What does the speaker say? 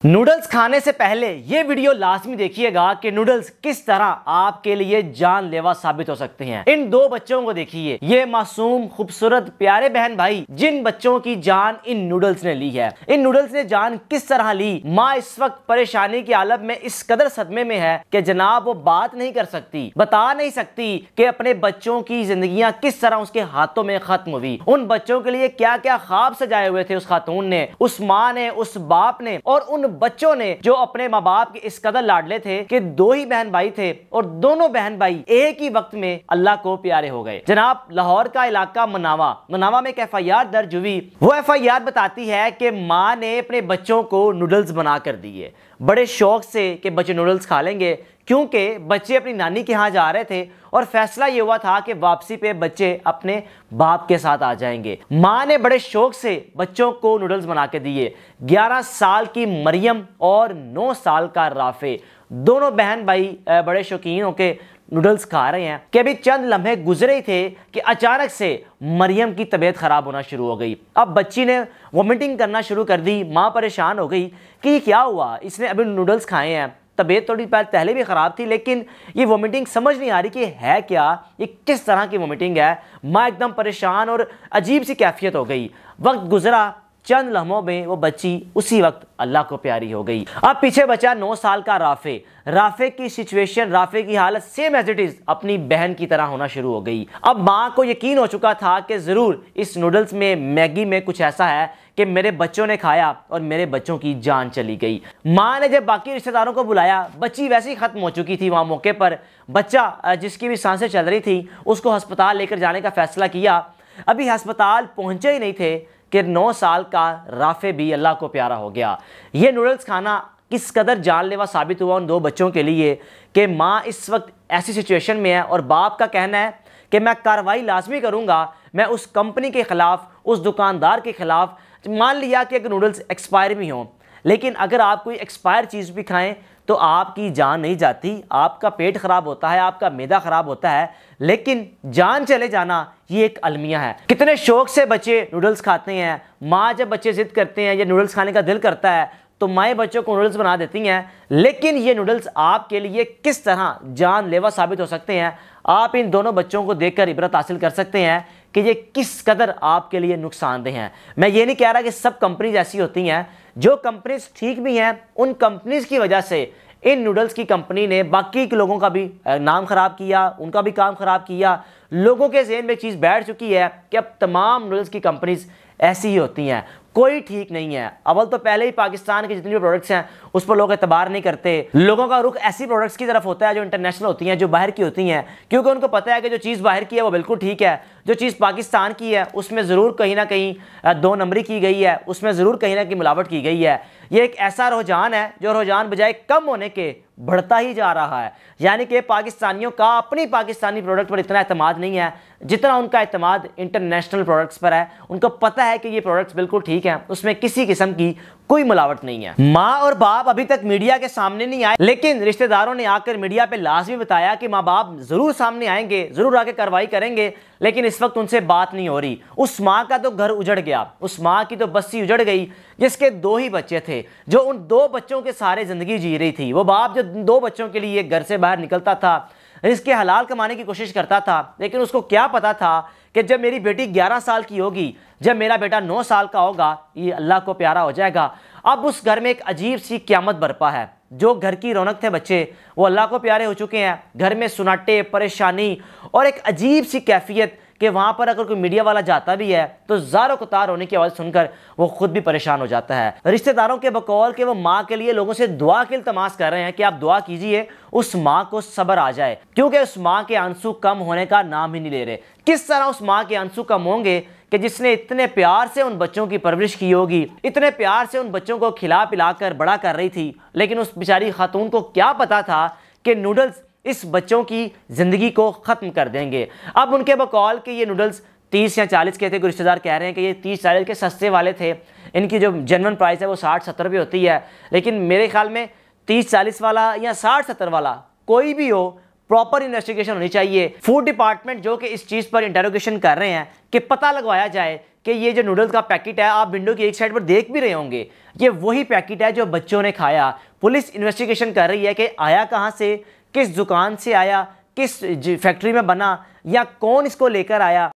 Noodles खाने से पहले ये वीडियो लाजमी देखिएगा कि नूडल्स किस तरह आपके लिए जानलेवा साबित हो सकते हैं। इन दो बच्चों को देखिए, ये मासूम खूबसूरत प्यारे बहन भाई, जिन बच्चों की जान इन नूडल्स ने ली है। इन नूडल्स ने जान किस तरह ली। माँ इस वक्त परेशानी के आलम में इस कदर सदमे में है कि जनाब वो बात नहीं कर सकती, बता नहीं सकती कि अपने बच्चों की जिंदगियां किस तरह उसके हाथों में खत्म हुई। उन बच्चों के लिए क्या क्या ख्वाब सजाए हुए थे उस खातून ने, उस माँ ने, उस बाप ने, और उन बच्चों ने जो अपने माँ बाप के इस कदर लाडले थे कि दो ही बहन भाई थे और दोनों बहन भाई एक ही वक्त में अल्लाह को प्यारे हो गए। जनाब लाहौर का इलाका मनावा में एक FIR दर्ज हुई। वो FIR बताती है कि माँ ने अपने बच्चों को नूडल्स बना कर दिए बड़े शौक से कि बच्चे नूडल्स खा लेंगे, क्योंकि बच्चे अपनी नानी के यहाँ जा रहे थे और फैसला ये हुआ था कि वापसी पे बच्चे अपने बाप के साथ आ जाएंगे। माँ ने बड़े शौक से बच्चों को नूडल्स बना के दिए। 11 साल की मरियम और 9 साल का राफे, दोनों बहन भाई बड़े शौकीन होके नूडल्स खा रहे हैं कि अभी चंद लम्हे गुजरे ही थे कि अचानक से मरियम की तबीयत खराब होना शुरू हो गई। अब बच्ची ने वोमिटिंग करना शुरू कर दी। माँ परेशान हो गई कि ये क्या हुआ, इसने अभी नूडल्स खाए हैं, तबीयत थोड़ी पहले भी ख़राब थी, लेकिन ये वोमिटिंग समझ नहीं आ रही कि है क्या, ये किस तरह की वोमिटिंग है। माँ एकदम परेशान और अजीब सी कैफियत हो गई। वक्त गुजरा, चंद लम्हों में वो बच्ची उसी वक्त अल्लाह को प्यारी हो गई। अब पीछे बचा 9 साल का राफे की सिचुएशन, राफे की हालत सेम एज इट इज अपनी बहन की तरह होना शुरू हो गई। अब माँ को यकीन हो चुका था कि जरूर इस नूडल्स में, मैगी में कुछ ऐसा है कि मेरे बच्चों ने खाया और मेरे बच्चों की जान चली गई। माँ ने जब बाकी रिश्तेदारों को बुलाया, बच्ची वैसे ही खत्म हो चुकी थी वहाँ मौके पर। बच्चा जिसकी भी सांसें चल रही थी उसको अस्पताल लेकर जाने का फैसला किया। अभी अस्पताल पहुंचे ही नहीं थे कि 9 साल का राफे भी अल्लाह को प्यारा हो गया। ये नूडल्स खाना किस कदर जानलेवा साबित हुआ उन दो बच्चों के लिए कि माँ इस वक्त ऐसी सिचुएशन में है और बाप का कहना है कि मैं कार्रवाई लाजमी करूँगा, मैं उस कंपनी के ख़िलाफ़, उस दुकानदार के ख़िलाफ़। मान लिया कि अगर नूडल्स एक्सपायर भी हों, लेकिन अगर आप कोई एक्सपायर चीज़ भी खाएं तो आपकी जान नहीं जाती, आपका पेट ख़राब होता है, आपका मैदा ख़राब होता है, लेकिन जान चले जाना ये एक अलमिया है। कितने शौक से बच्चे नूडल्स खाते हैं। माँ जब बच्चे ज़िद करते हैं या नूडल्स खाने का दिल करता है तो माएँ बच्चों को नूडल्स बना देती हैं, लेकिन ये नूडल्स आपके लिए किस तरह जानलेवा साबित हो सकते हैं, आप इन दोनों बच्चों को देखकर इबरत हासिल कर सकते हैं कि ये किस कदर आपके लिए नुकसानदेह हैं। मैं ये नहीं कह रहा कि सब कंपनीज ऐसी होती हैं, जो कंपनीज ठीक भी हैं, उन कंपनीज की वजह से इन नूडल्स की कंपनी ने बाकी के लोगों का भी नाम ख़राब किया, उनका भी काम ख़राब किया। लोगों के ज़हन में एक चीज़ बैठ चुकी है कि अब तमाम नूडल्स की कंपनीज ऐसी ही होती हैं, कोई ठीक नहीं है। अव्वल तो पहले ही पाकिस्तान के जितनी भी प्रोडक्ट्स हैं उस पर लोग एतबार नहीं करते। लोगों का रुख ऐसी प्रोडक्ट्स की तरफ होता है जो इंटरनेशनल होती हैं, जो बाहर की होती हैं, क्योंकि उनको पता है कि जो चीज़ बाहर की है वो बिल्कुल ठीक है, जो चीज़ पाकिस्तान की है उसमें ज़रूर कहीं ना कहीं 2 नंबरी की गई है, उसमें ज़रूर कहीं ना कहीं मिलावट की गई है। ये एक ऐसा रुझान है जो रुझान बजाय कम होने के बढ़ता ही जा रहा है। यानी कि पाकिस्तानियों का अपनी पाकिस्तानी प्रोडक्ट पर इतना एतमाद नहीं है जितना उनका एतमाद इंटरनेशनल प्रोडक्ट्स पर है। उनको पता है कि ये प्रोडक्ट्स बिल्कुल ठीक हैं, उसमें किसी किस्म की कोई मिलावट नहीं है। माँ और बाप अभी तक मीडिया के सामने नहीं आए, लेकिन रिश्तेदारों ने आकर मीडिया पे लाजमी बताया कि माँ बाप जरूर सामने आएंगे, जरूर आके कार्रवाई करेंगे, लेकिन इस वक्त उनसे बात नहीं हो रही। उस माँ का तो घर उजड़ गया, उस माँ की तो बस्ती उजड़ गई जिसके 2 ही बच्चे थे, जो उन 2 बच्चों के सारे जिंदगी जी रही थी। वो बाप जो 2 बच्चों के लिए घर से बाहर निकलता था, इसके हलाल कमाने की कोशिश करता था, लेकिन उसको क्या पता था कि जब मेरी बेटी 11 साल की होगी, जब मेरा बेटा 9 साल का होगा, ये अल्लाह को प्यारा हो जाएगा। अब उस घर में एक अजीब सी क़यामत बरपा है। जो घर की रौनक थे बच्चे, वो अल्लाह को प्यारे हो चुके हैं। घर में सुनाटे, परेशानी और एक अजीब सी कैफियत कि वहाँ पर अगर कोई मीडिया वाला जाता भी है तो ज़ारो कतार होने की आवाज़ सुनकर वो खुद भी परेशान हो जाता है। रिश्तेदारों के बकौल के वो माँ के लिए लोगों से दुआ की इल्तमास कर रहे हैं कि आप दुआ कीजिए उस माँ को सब्र आ जाए, क्योंकि उस माँ के आंसू कम होने का नाम ही नहीं ले रहे। किस तरह उस माँ के आंसू कम होंगे कि जिसने इतने प्यार से उन बच्चों की परवरिश की होगी, इतने प्यार से उन बच्चों को खिला पिला कर बड़ा कर रही थी, लेकिन उस बेचारी खातून को क्या पता था कि नूडल्स इस बच्चों की ज़िंदगी को ख़त्म कर देंगे। अब उनके बकौल के ये नूडल्स 30 या 40 के थे, कोई रिश्तेदार कह रहे हैं कि ये 30-40 के सस्ते वाले थे, इनकी जो जेन्युइन प्राइस है वो 60-70 रुपये होती है, लेकिन मेरे ख्याल में 30-40 वाला या 60-70 वाला कोई भी हो, प्रॉपर इन्वेस्टिगेशन होनी चाहिए। फूड डिपार्टमेंट जो कि इस चीज पर इंटेरोगेशन कर रहे हैं कि पता लगवाया जाए कि ये जो नूडल्स का पैकेट है, आप विंडो की एक साइड पर देख भी रहे होंगे, ये वही पैकेट है जो बच्चों ने खाया। पुलिस इन्वेस्टिगेशन कर रही है कि आया कहां से, किस दुकान से आया, किस फैक्ट्री में बना, या कौन इसको लेकर आया।